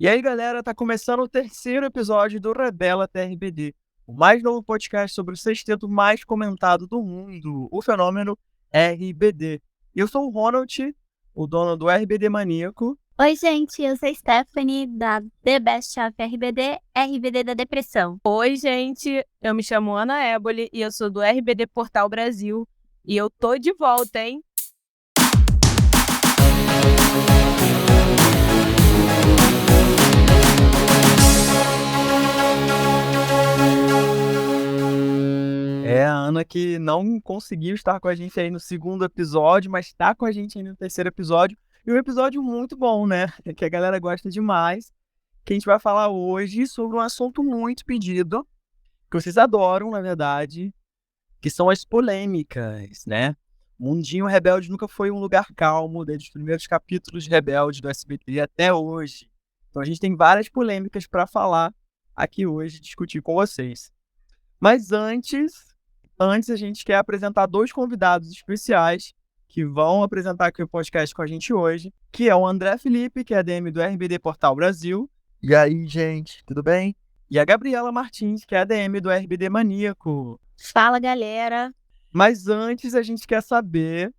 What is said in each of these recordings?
E aí, galera, tá começando o terceiro episódio do Rebela TRBD, o mais novo podcast sobre o sexteto mais comentado do mundo, o fenômeno RBD. E eu sou o Ronald, o dono do RBD Maníaco. Oi, gente, eu sou a Stephanie, da The Best of RBD, RBD da Depressão. Oi, gente, eu me chamo Ana Éboli e eu sou do RBD Portal Brasil. E eu tô de volta, hein? É a Ana que não conseguiu estar com a gente aí no segundo episódio, mas está com a gente aí no terceiro episódio. E um episódio muito bom, né? Que a galera gosta demais. Que a gente vai falar hoje sobre um assunto muito pedido, que vocês adoram, na verdade, que são as polêmicas, né? Mundinho Rebelde nunca foi um lugar calmo, desde os primeiros capítulos de Rebelde do SBT até hoje. Então a gente tem várias polêmicas para falar aqui hoje, discutir com vocês. Mas antes a gente quer apresentar dois convidados especiais que vão apresentar aqui o podcast com a gente hoje, que é o André Felipe, que é ADM do RBD Portal Brasil. E aí, gente, tudo bem? E a Gabriela Martins, que é ADM do RBD Maníaco. Fala, galera. Mas antes a gente quer saber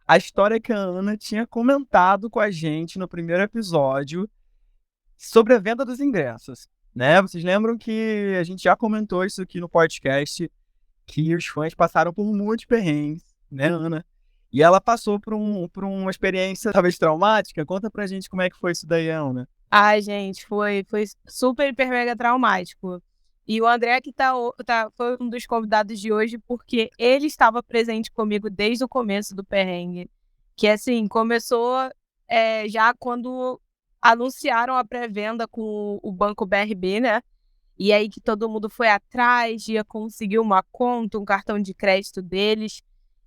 a história que a Ana tinha comentado com a gente no primeiro episódio sobre a venda dos ingressos, né? Vocês lembram que a gente já comentou isso aqui no podcast, que os fãs passaram por muitos perrengues, né, Ana? E ela passou por uma experiência talvez traumática. Conta pra gente como é que foi isso daí, Ana. Ai, gente, foi super, hiper, mega traumático. E o André que foi um dos convidados de hoje porque ele estava presente comigo desde o começo do perrengue. Que, assim, começou já quando anunciaram a pré-venda com o Banco BRB, né? E aí que todo mundo foi atrás, ia conseguir uma conta, um cartão de crédito deles.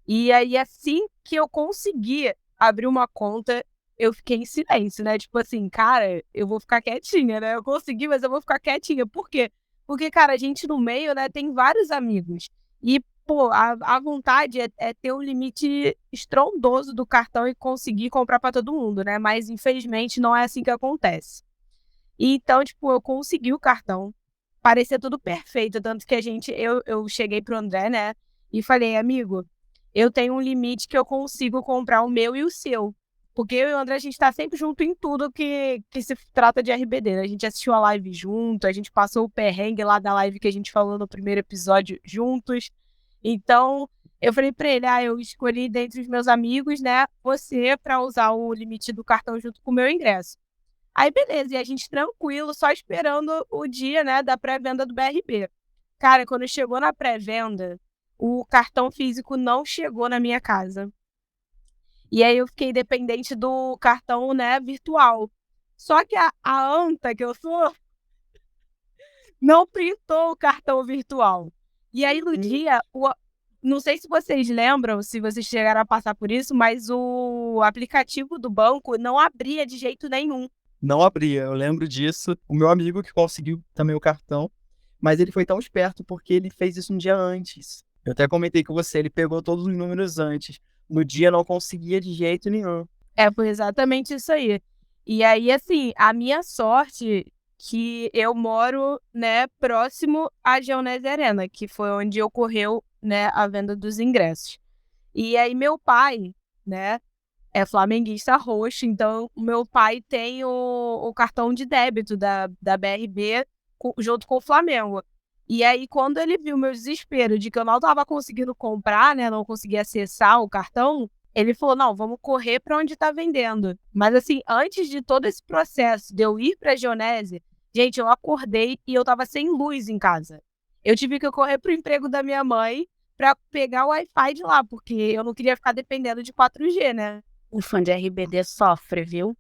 E aí, assim que eu consegui abrir uma conta, eu fiquei em silêncio, né? Tipo assim, cara, eu vou ficar quietinha, né? Eu consegui, mas eu vou ficar quietinha. Por quê? Porque, cara, a gente no meio, né, tem vários amigos. E, pô, a vontade é ter um limite estrondoso do cartão e conseguir comprar para todo mundo, né? Mas, infelizmente, não é assim que acontece. E, então, tipo, eu consegui o cartão. Parecia tudo perfeito, tanto que eu cheguei pro André, né, e falei, amigo, eu tenho um limite que eu consigo comprar o meu e o seu. Porque eu e o André, a gente tá sempre junto em tudo que se trata de RBD, né? A gente assistiu a live junto, a gente passou o perrengue lá da live que a gente falou no primeiro episódio juntos. Então, eu falei pra ele, eu escolhi dentre os meus amigos, né, você pra usar o limite do cartão junto com o meu ingresso. Aí, beleza, e a gente tranquilo, só esperando o dia, né, da pré-venda do BRB. Cara, quando chegou na pré-venda, o cartão físico não chegou na minha casa. E aí eu fiquei dependente do cartão, né, virtual. Só que a anta que eu sou não printou o cartão virtual. E aí no dia, não sei se vocês lembram, se vocês chegaram a passar por isso, mas o aplicativo do banco não abria de jeito nenhum. Não abria, eu lembro disso. O meu amigo que conseguiu também o cartão, mas ele foi tão esperto porque ele fez isso um dia antes. Eu até comentei com você, ele pegou todos os números antes. No dia não conseguia de jeito nenhum. Foi exatamente isso aí. E aí, assim, a minha sorte que eu moro, né, próximo à Geonese Arena, que foi onde ocorreu, né, a venda dos ingressos. E aí meu pai, né, é flamenguista roxo, então o meu pai tem o cartão de débito da BRB junto com o Flamengo. E aí, quando ele viu meu desespero de que eu não estava conseguindo comprar, né, não conseguia acessar o cartão, ele falou, não, vamos correr para onde está vendendo. Mas assim, antes de todo esse processo de eu ir para a Geonese, gente, eu acordei e eu estava sem luz em casa. Eu tive que correr pro emprego da minha mãe para pegar o Wi-Fi de lá, porque eu não queria ficar dependendo de 4G, né? O fã de RBD sofre, viu?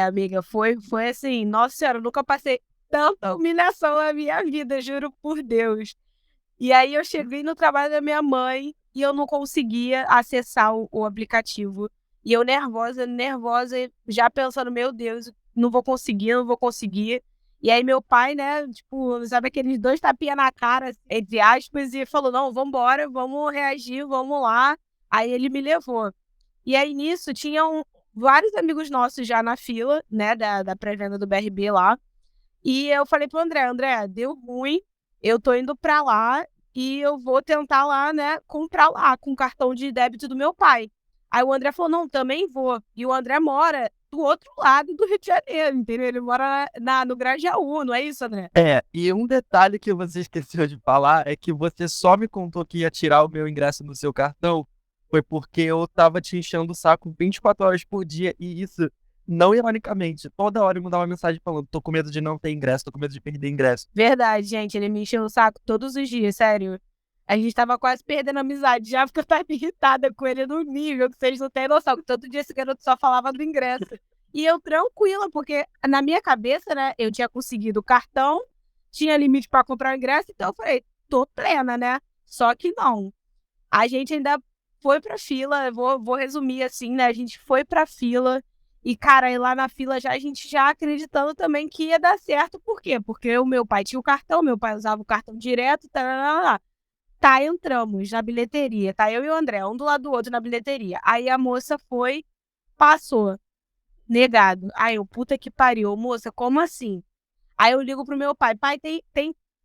Amiga, foi assim, nossa senhora, eu nunca passei tanta humilhação na minha vida, juro por Deus. E aí eu cheguei no trabalho da minha mãe e eu não conseguia acessar o aplicativo. E eu nervosa, já pensando, meu Deus, não vou conseguir. E aí meu pai, né, tipo, sabe aqueles 2 tapinhas na cara, entre aspas, e falou, não, vambora, vamos reagir, vamos lá. Aí ele me levou. E aí, nisso, tinham vários amigos nossos já na fila, né, da pré-venda do BRB lá. E eu falei pro André, deu ruim, eu tô indo pra lá e eu vou tentar lá, né, comprar lá com o cartão de débito do meu pai. Aí o André falou, não, também vou. E o André mora do outro lado do Rio de Janeiro, entendeu? Ele mora no Grajaú, não é isso, André? E um detalhe que você esqueceu de falar é que você só me contou que ia tirar o meu ingresso do seu cartão foi porque eu tava te enchendo o saco 24 horas por dia e isso, não ironicamente, toda hora eu mandava uma mensagem falando, tô com medo de não ter ingresso, tô com medo de perder ingresso. Verdade, gente, ele me encheu o saco todos os dias, sério. A gente tava quase perdendo a amizade já, porque eu tava irritada com ele no nível que vocês não têm noção, que todo dia esse garoto só falava do ingresso. E eu tranquila, porque na minha cabeça, né, eu tinha conseguido o cartão, tinha limite pra comprar o ingresso, então eu falei, tô plena, né? Só que não. A gente ainda foi pra fila, vou resumir assim, né? A gente foi pra fila e, cara, aí lá na fila a gente já acreditando também que ia dar certo. Por quê? Porque o meu pai tinha o cartão, meu pai usava o cartão direto, tá, entramos na bilheteria, tá eu e o André, um do lado do outro na bilheteria. Aí a moça foi, passou, negado. Aí eu, puta que pariu, moça, como assim? Aí eu ligo pro meu pai,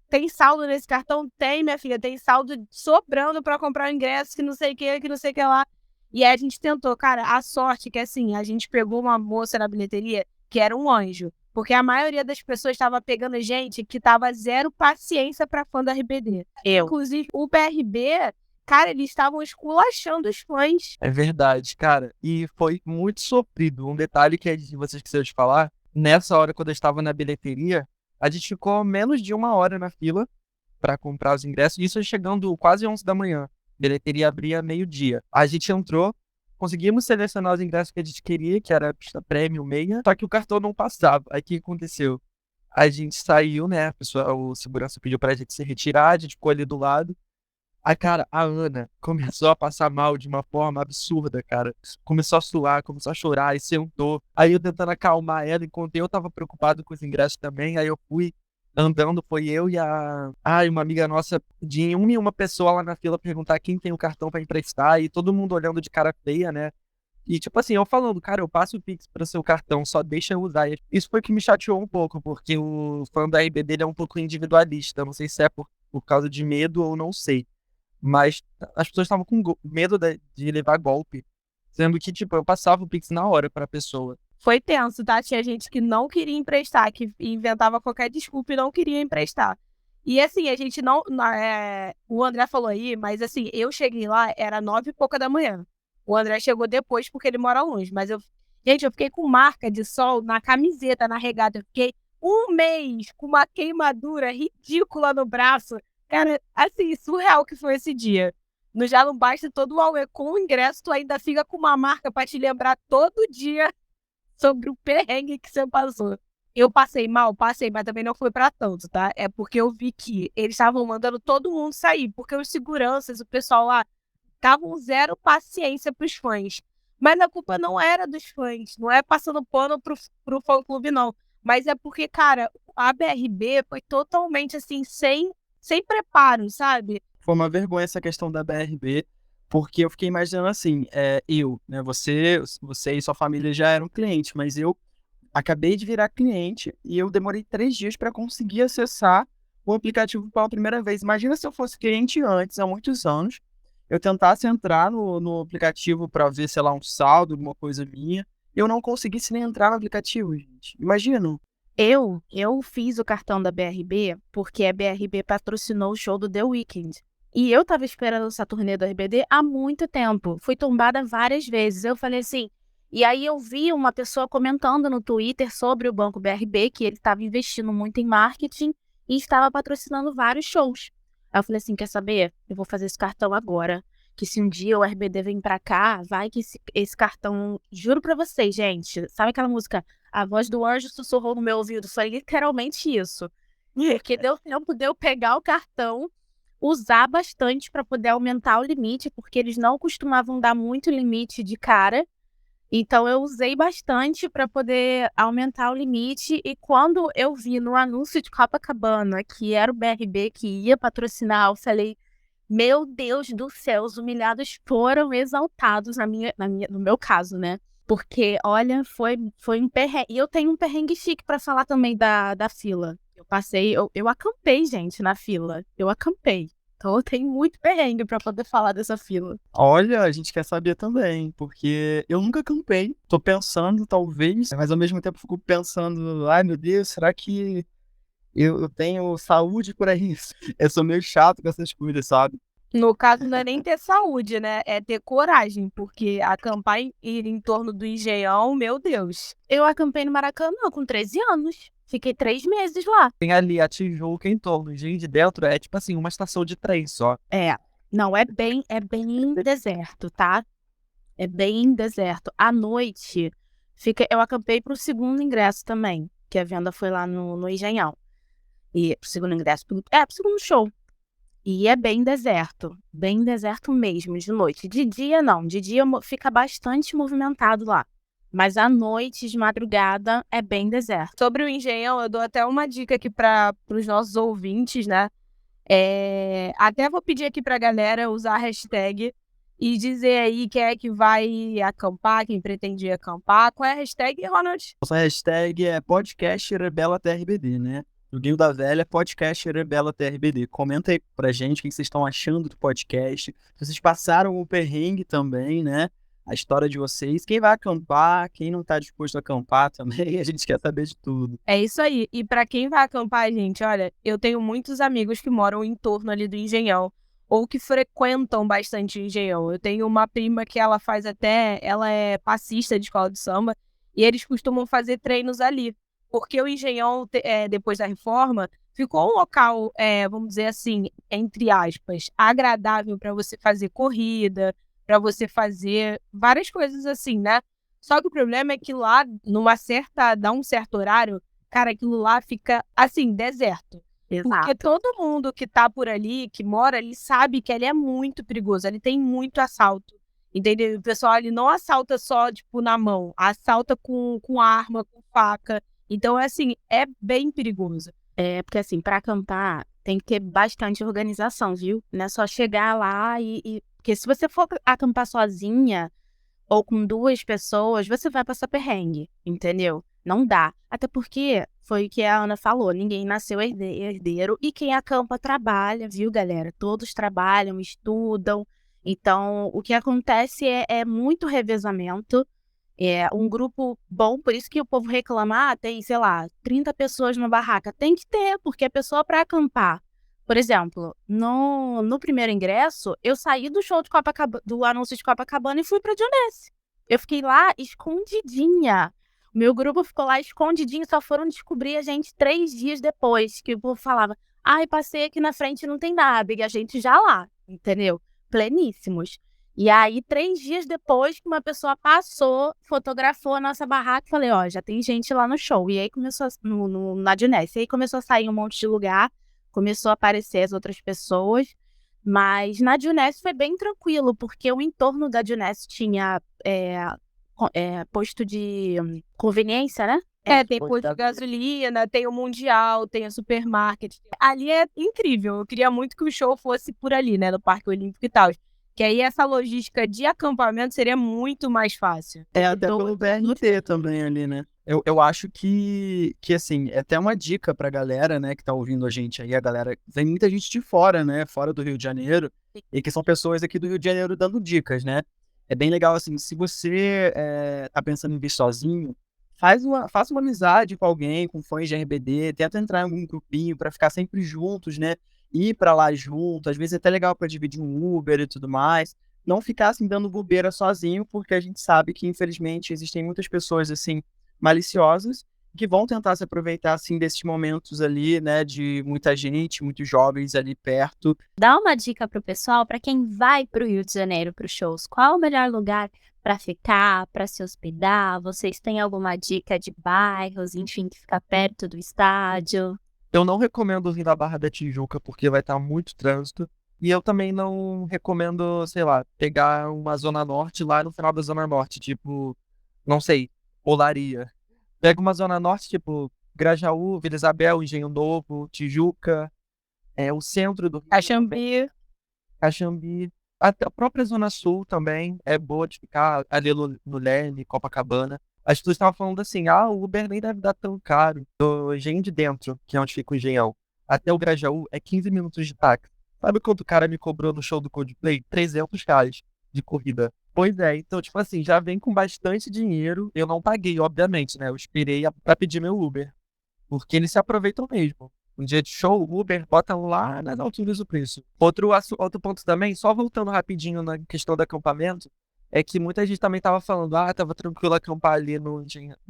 tem saldo nesse cartão? Tem, minha filha, tem saldo sobrando pra comprar o ingresso, que não sei o que lá. E aí a gente tentou, cara, a sorte que assim, a gente pegou uma moça na bilheteria que era um anjo. Porque a maioria das pessoas estava pegando gente que tava zero paciência pra fã da RBD. Inclusive, o BRB, cara, eles estavam esculachando os fãs. É verdade, cara, e foi muito sofrido. Um detalhe que você esqueceu de falar, nessa hora quando eu estava na bilheteria, a gente ficou menos de uma hora na fila para comprar os ingressos, isso chegando quase 11 da manhã. A bilheteria abria meio-dia. A gente entrou, conseguimos selecionar os ingressos que a gente queria, que era a pista premium meia, só que o cartão não passava. Aí o que aconteceu? A gente saiu, né? O segurança pediu pra gente se retirar, a gente ficou ali do lado. Aí, cara, a Ana começou a passar mal de uma forma absurda, cara. Começou a suar, começou a chorar e sentou. Aí eu tentando acalmar ela, enquanto eu tava preocupado com os ingressos também. Aí eu fui andando, foi eu e uma amiga nossa, de uma em uma pessoa lá na fila perguntar quem tem o cartão pra emprestar. E todo mundo olhando de cara feia, né? E tipo assim, eu falando, cara, eu passo o Pix pro seu cartão, só deixa eu usar. E isso foi o que me chateou um pouco, porque o fã da RBD ele é um pouco individualista. Não sei se é por causa de medo ou não sei. Mas as pessoas estavam com medo de levar golpe. Sendo que, tipo, eu passava o Pix na hora pra pessoa. Foi tenso, tá? Tinha gente que não queria emprestar, que inventava qualquer desculpa e não queria emprestar. E assim, a gente não. O André falou aí, mas assim, eu cheguei lá, era 9h pouca da manhã. O André chegou depois porque ele mora longe. Mas gente, eu fiquei com marca de sol na camiseta, na regata. Eu fiquei um mês com uma queimadura ridícula no braço. Cara, assim, surreal que foi esse dia. Já não basta todo o auê com o ingresso, tu ainda fica com uma marca pra te lembrar todo dia sobre o perrengue que você passou. Eu passei mal, mas também não foi pra tanto, tá? É porque eu vi que eles estavam mandando todo mundo sair, porque os seguranças, o pessoal lá, estavam zero paciência pros fãs. Mas a culpa não era dos fãs, não é passando pano pro fã-clube, não. Mas é porque, cara, a BRB foi totalmente, assim, sem preparo, sabe? Foi uma vergonha essa questão da BRB, porque eu fiquei imaginando assim, né, você e sua família já eram clientes, mas eu acabei de virar cliente e eu demorei 3 dias para conseguir acessar o aplicativo pela primeira vez. Imagina se eu fosse cliente antes, há muitos anos, eu tentasse entrar no aplicativo para ver, sei lá, um saldo, alguma coisa minha, eu não conseguisse nem entrar no aplicativo, gente. Imagina. Eu fiz o cartão da BRB porque a BRB patrocinou o show do The Weeknd. E eu tava esperando essa turnê do RBD há muito tempo. Fui tombada várias vezes. Eu falei assim... E aí eu vi uma pessoa comentando no Twitter sobre o Banco BRB, que ele estava investindo muito em marketing e estava patrocinando vários shows. Aí eu falei assim, quer saber? Eu vou fazer esse cartão agora. Que se um dia o RBD vem pra cá, vai que esse cartão... Juro pra vocês, gente. Sabe aquela música... A voz do anjo sussurrou no meu ouvido. Foi literalmente isso. Porque deu tempo de eu pegar o cartão, usar bastante para poder aumentar o limite, porque eles não costumavam dar muito limite de cara. Então, eu usei bastante para poder aumentar o limite. E quando eu vi no anúncio de Copacabana que era o BRB que ia patrocinar, eu falei, meu Deus do céu, os humilhados foram exaltados no meu caso, né? Porque, olha, foi um perrengue. E eu tenho um perrengue chique pra falar também da fila. Eu acampei, gente, na fila. Eu acampei. Então eu tenho muito perrengue pra poder falar dessa fila. Olha, a gente quer saber também, porque eu nunca acampei. Tô pensando, talvez, mas ao mesmo tempo fico pensando, ai meu Deus, será que eu tenho saúde pra isso? Eu sou meio chato com essas coisas, sabe? No caso, não é nem ter saúde, né? É ter coragem, porque acampar em torno do Engenhão, meu Deus. Eu acampei no Maracanã com 13 anos. Fiquei 3 meses lá. Tem ali a Tijuca em torno, de dentro é tipo assim, uma estação de trem só. Não, é bem deserto, tá? É bem deserto. À noite, eu acampei pro segundo ingresso também, que a venda foi lá no Engenhão. E pro segundo ingresso, pro segundo show. E é bem deserto mesmo, de noite. De dia, não. De dia fica bastante movimentado lá. Mas à noite, de madrugada, é bem deserto. Sobre o Engenhão, eu dou até uma dica aqui para os nossos ouvintes, né? Até vou pedir aqui pra galera usar a hashtag e dizer aí quem é que vai acampar, quem pretende acampar. Qual é a hashtag, Ronald? Nossa hashtag é podcast Rebela TRBD, né? Joguinho da Velha, podcast Rebela TRBD. Comenta aí pra gente o que vocês estão achando do podcast. Se vocês passaram o perrengue também, né? A história de vocês. Quem vai acampar, quem não tá disposto a acampar também, a gente quer saber de tudo. É isso aí. E pra quem vai acampar, gente, olha, eu tenho muitos amigos que moram em torno ali do Engenhão ou que frequentam bastante o Engenhão. Eu tenho uma prima que ela é passista de escola de samba e eles costumam fazer treinos ali. Porque o Engenhão, depois da reforma, ficou um local, vamos dizer assim, entre aspas, agradável para você fazer corrida, para você fazer várias coisas assim, né? Só que o problema é que lá, dá um certo horário, cara, aquilo lá fica, assim, deserto. Porque todo mundo que tá por ali, que mora ali, sabe que ele é muito perigoso, ele tem muito assalto, entendeu? O pessoal, ele não assalta só, tipo, na mão, assalta com arma, com faca. Então, assim, é bem perigoso. Porque assim, para acampar, tem que ter bastante organização, viu? Não é só chegar lá Porque se você for acampar sozinha ou com 2 pessoas, você vai passar perrengue, entendeu? Não dá. Até porque foi o que a Ana falou, ninguém nasceu herdeiro e quem acampa trabalha, viu, galera? Todos trabalham, estudam. Então, o que acontece é muito revezamento. É um grupo bom, por isso que o povo reclama, tem, sei lá, 30 pessoas numa barraca. Tem que ter, porque é pessoa para acampar. Por exemplo, no primeiro ingresso, eu saí do show do anúncio de Copacabana e fui pra Dionese. Eu fiquei lá escondidinha. O meu grupo ficou lá escondidinho, só foram descobrir a gente 3 dias depois, que o povo falava, ai, passei aqui na frente e não tem nada, e a gente já lá, entendeu? Pleníssimos. E aí, 3 dias depois que uma pessoa passou, fotografou a nossa barraca, falei, ó, já tem gente lá no show. E aí começou, na Dionese, aí começou a sair um monte de lugar, começou a aparecer as outras pessoas, mas na Dionese foi bem tranquilo, porque o entorno da Dionese tinha posto de conveniência, né? Tem posto de gasolina, tem o Mundial, tem o supermarket. Ali é incrível. Eu queria muito que o show fosse por ali, né? No Parque Olímpico e tal. Que aí essa logística de acampamento seria muito mais fácil. Até pelo BRT também ali, né? Eu acho que assim, é até uma dica pra galera, né, que tá ouvindo a gente aí, a galera, tem muita gente de fora, né, fora do Rio de Janeiro, e que são pessoas aqui do Rio de Janeiro dando dicas, né? É bem legal, assim, se você tá pensando em vir sozinho, faça uma amizade com alguém, com fãs de RBD, tenta entrar em algum grupinho pra ficar sempre juntos, né? Ir pra lá junto, às vezes é até legal pra dividir um Uber e tudo mais. Não ficar, assim, dando bobeira sozinho, porque a gente sabe que, infelizmente, existem muitas pessoas, assim, maliciosas, que vão tentar se aproveitar, assim, desses momentos ali, né, de muita gente, muitos jovens ali perto. Dá uma dica pro pessoal, para quem vai pro Rio de Janeiro para os shows. Qual o melhor lugar para ficar, para se hospedar? Vocês têm alguma dica de bairros, enfim, que fica perto do estádio? Eu não recomendo vir na Barra da Tijuca porque vai estar muito trânsito. E eu também não recomendo, sei lá, pegar uma Zona Norte lá no final da Zona Norte, tipo, não sei, Olaria. Pega uma Zona Norte, tipo, Grajaú, Vila Isabel, Engenho Novo, Tijuca, o centro do Rio, Caxambi. Caxambi. Até a própria Zona Sul também é boa de ficar ali no Leme, Copacabana. As pessoas estavam falando assim, o Uber nem deve dar tão caro. Do Engenho de Dentro, que é onde fica o Engenhão, até o Grajaú é 15 minutos de táxi. Sabe quanto o cara me cobrou no show do Coldplay? R$ 300 de corrida. Pois é, então, tipo assim, já vem com bastante dinheiro. Eu não paguei, obviamente, né? Eu esperei pra pedir meu Uber. Porque eles se aproveitam mesmo. Um dia de show, o Uber bota lá nas alturas o preço. Outro ponto também, só voltando rapidinho na questão do acampamento, é que muita gente também tava falando, tava tranquilo acampar ali no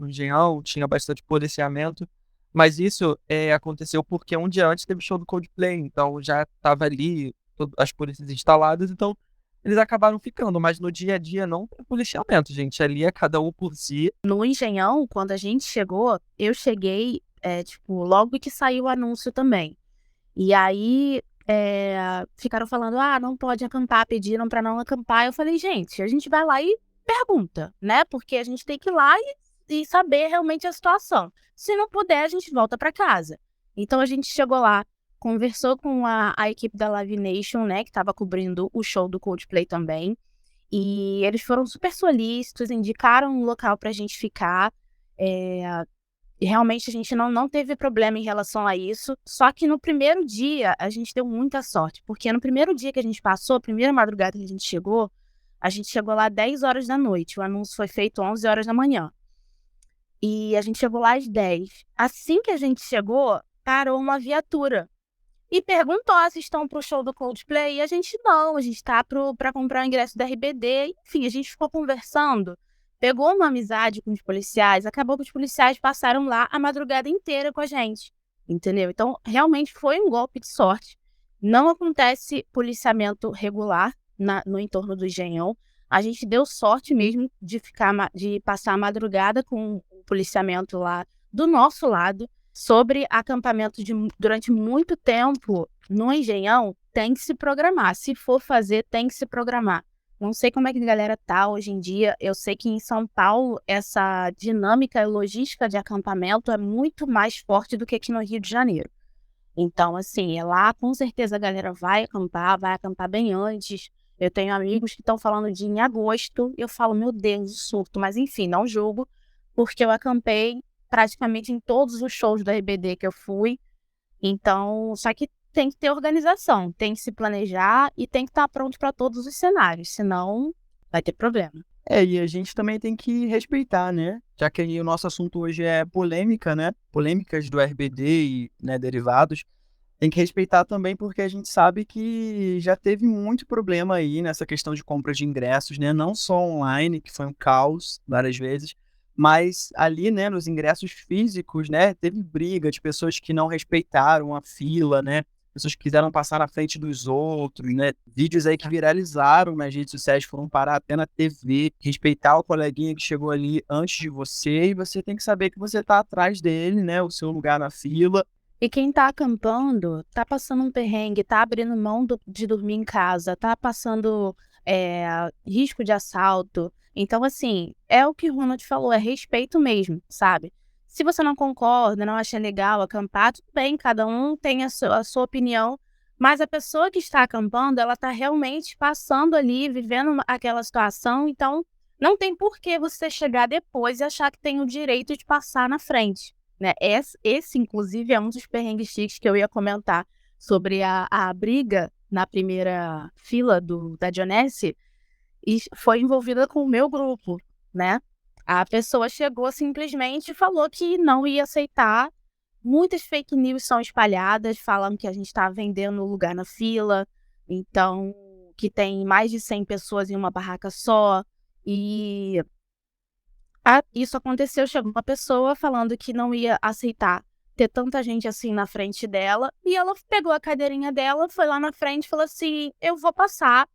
Engenhão, tinha bastante policiamento. Mas isso aconteceu porque um dia antes teve show do Coldplay, então já tava ali as polícias instaladas, então eles acabaram ficando. Mas no dia a dia não tem policiamento, gente. Ali é cada um por si. No Engenhão, quando a gente chegou, eu cheguei, logo que saiu o anúncio também. E aí, ficaram falando, não pode acampar, pediram pra não acampar. Eu falei, gente, a gente vai lá e pergunta, né? Porque a gente tem que ir lá e saber realmente a situação. Se não puder, a gente volta pra casa. Então, a gente chegou lá, conversou com a equipe da Live Nation, né? Que estava cobrindo o show do Coldplay também. E eles foram super solícitos, indicaram um local pra gente ficar. E realmente a gente não teve problema em relação a isso. Só que no primeiro dia a gente deu muita sorte. Porque no primeiro dia que a gente passou, a primeira madrugada que a gente chegou lá 10 horas da noite. O anúncio foi feito 11 horas da manhã. E a gente chegou lá às 10. Assim que a gente chegou, parou uma viatura. E perguntou se estão pro show do Coldplay. E a gente tá pra comprar o ingresso da RBD. Enfim, a gente ficou conversando. Pegou uma amizade com os policiais, acabou que os policiais passaram lá a madrugada inteira com a gente, entendeu? Então, realmente foi um golpe de sorte. Não acontece policiamento regular no entorno do Engenhão. A gente deu sorte mesmo de passar a madrugada com o policiamento lá do nosso lado. Sobre acampamento durante muito tempo no Engenhão, tem que se programar. Se for fazer, tem que se programar. Não sei como é que a galera tá hoje em dia. Eu sei que em São Paulo essa dinâmica e logística de acampamento é muito mais forte do que aqui no Rio de Janeiro. Então, assim, lá com certeza a galera vai acampar bem antes. Eu tenho amigos que estão falando de ir em agosto. Eu falo, meu Deus, surto. Mas enfim, não julgo, porque eu acampei praticamente em todos os shows da RBD que eu fui. Então, só que tem que ter organização, tem que se planejar e tem que estar pronto para todos os cenários, senão vai ter problema. E a gente também tem que respeitar, né? Já que o nosso assunto hoje é polêmica, né? Polêmicas do RBD e, né, derivados. Tem que respeitar também porque a gente sabe que já teve muito problema aí nessa questão de compra de ingressos, né? Não só online, que foi um caos várias vezes, mas ali, né, nos ingressos físicos, né, teve briga de pessoas que não respeitaram a fila, né? Pessoas que quiseram passar na frente dos outros, né? Vídeos aí que viralizaram nas redes sociais, foram parar até na TV. Respeitar o coleguinha que chegou ali antes de você, e você tem que saber que você tá atrás dele, né? O seu lugar na fila. E quem tá acampando, tá passando um perrengue, tá abrindo mão de dormir em casa, tá passando risco de assalto. Então, assim, é o que o Ronald falou, é respeito mesmo, sabe? Se você não concorda, não acha legal acampar, tudo bem, cada um tem a sua opinião, mas a pessoa que está acampando, ela está realmente passando ali, vivendo aquela situação, então não tem por que você chegar depois e achar que tem o direito de passar na frente, né? Esse inclusive, é um dos perrengues chiques que eu ia comentar sobre a briga na primeira fila da Dionese, e foi envolvida com o meu grupo, né? A pessoa chegou simplesmente e falou que não ia aceitar. Muitas fake news são espalhadas, falando que a gente está vendendo lugar na fila, então que tem mais de 100 pessoas em uma barraca só. E isso aconteceu, chegou uma pessoa falando que não ia aceitar ter tanta gente assim na frente dela, e ela pegou a cadeirinha dela, foi lá na frente e falou assim, eu vou passar,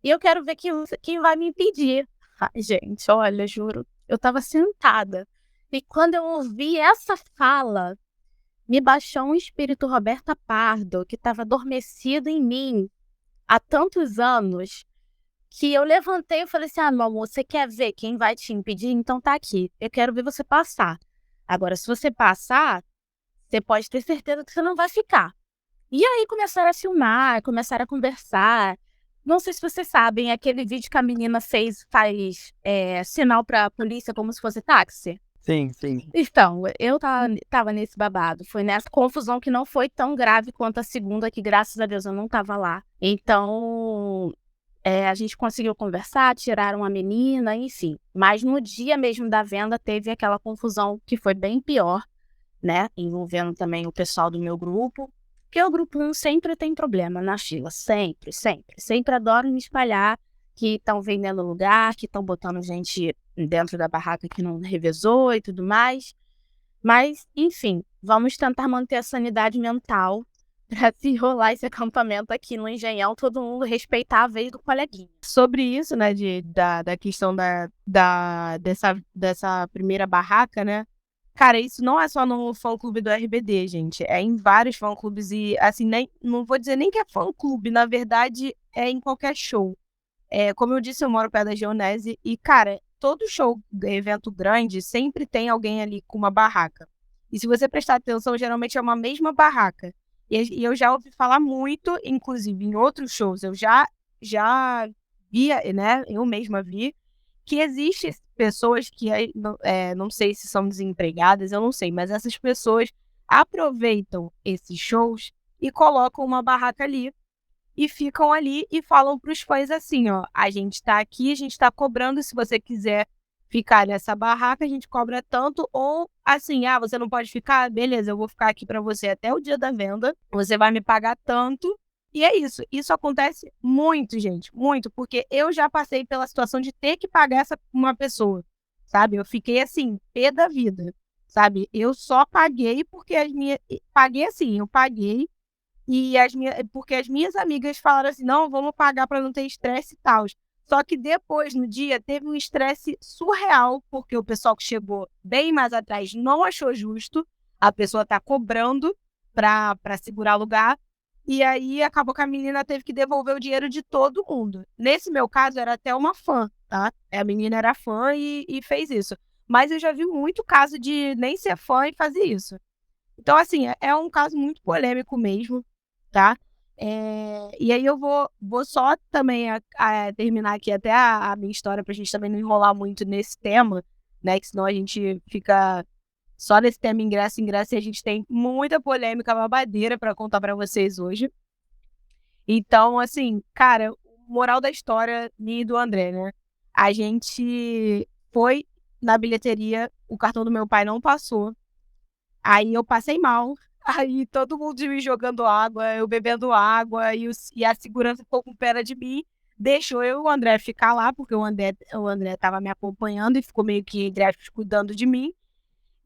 e eu quero ver quem vai me impedir. Ai, gente, olha, juro, eu tava sentada, e quando eu ouvi essa fala, me baixou um espírito Roberta Pardo, que estava adormecido em mim há tantos anos, que eu levantei e falei assim, meu amor, você quer ver quem vai te impedir? Então tá aqui, eu quero ver você passar. Agora, se você passar, você pode ter certeza que você não vai ficar. E aí começaram a filmar, começaram a conversar. Não sei se vocês sabem, aquele vídeo que a menina faz sinal pra polícia como se fosse táxi. Sim, sim. Então, eu tava nesse babado. Foi nessa confusão que não foi tão grave quanto a segunda, que graças a Deus eu não tava lá. Então, a gente conseguiu conversar, tiraram a menina, enfim. Mas no dia mesmo da venda teve aquela confusão que foi bem pior, né? Envolvendo também o pessoal do meu grupo. Porque o grupo 1 sempre tem problema na fila. Sempre, sempre. Sempre adoram me espalhar que estão vendendo lugar, que estão botando gente dentro da barraca que não revezou e tudo mais. Mas, enfim, vamos tentar manter a sanidade mental para se rolar esse acampamento aqui no Engenhão, todo mundo respeitar a vez do coleguinha. Sobre isso, né, da questão dessa primeira barraca, né? Cara, isso não é só no fã-clube do RBD, gente. É em vários fã-clubes e, assim, não vou dizer nem que é fã-clube, na verdade, é em qualquer show. Como eu disse, eu moro perto da Geonese e, cara, todo show, evento grande, sempre tem alguém ali com uma barraca. E se você prestar atenção, geralmente é uma mesma barraca. E eu já ouvi falar muito, inclusive em outros shows, eu já via, né, eu mesma vi, que existem pessoas que, não sei se são desempregadas, eu não sei, mas essas pessoas aproveitam esses shows e colocam uma barraca ali e ficam ali e falam para os fãs assim, ó, a gente tá aqui, a gente tá cobrando, se você quiser ficar nessa barraca, a gente cobra tanto, ou assim, você não pode ficar? Beleza, eu vou ficar aqui para você até o dia da venda, você vai me pagar tanto, e é isso. Isso acontece muito, gente, muito, porque eu já passei pela situação de ter que pagar uma pessoa, sabe? Eu fiquei assim, pé da vida, sabe? Eu só paguei porque paguei assim, eu paguei e porque as minhas amigas falaram assim, não, vamos pagar para não ter estresse e tal. Só que depois, no dia, teve um estresse surreal, porque o pessoal que chegou bem mais atrás não achou justo a pessoa tá cobrando para segurar lugar. E aí acabou que a menina teve que devolver o dinheiro de todo mundo. Nesse meu caso, era até uma fã, tá? A menina era fã e fez isso. Mas eu já vi muito caso de nem ser fã e fazer isso. Então, assim, é um caso muito polêmico mesmo, tá? E aí eu vou só também terminar aqui até a minha história, pra gente também não enrolar muito nesse tema, né? Que senão a gente fica só nesse tema ingresso, e a gente tem muita polêmica babadeira pra contar pra vocês hoje. Então, assim, cara, moral da história minha e do André, né? A gente foi na bilheteria, o cartão do meu pai não passou. Aí eu passei mal. Aí todo mundo me jogando água, eu bebendo água, e a segurança ficou com pena de mim. Deixou eu e o André ficar lá, porque o André estava me acompanhando e ficou meio que, entre aspas, cuidando de mim.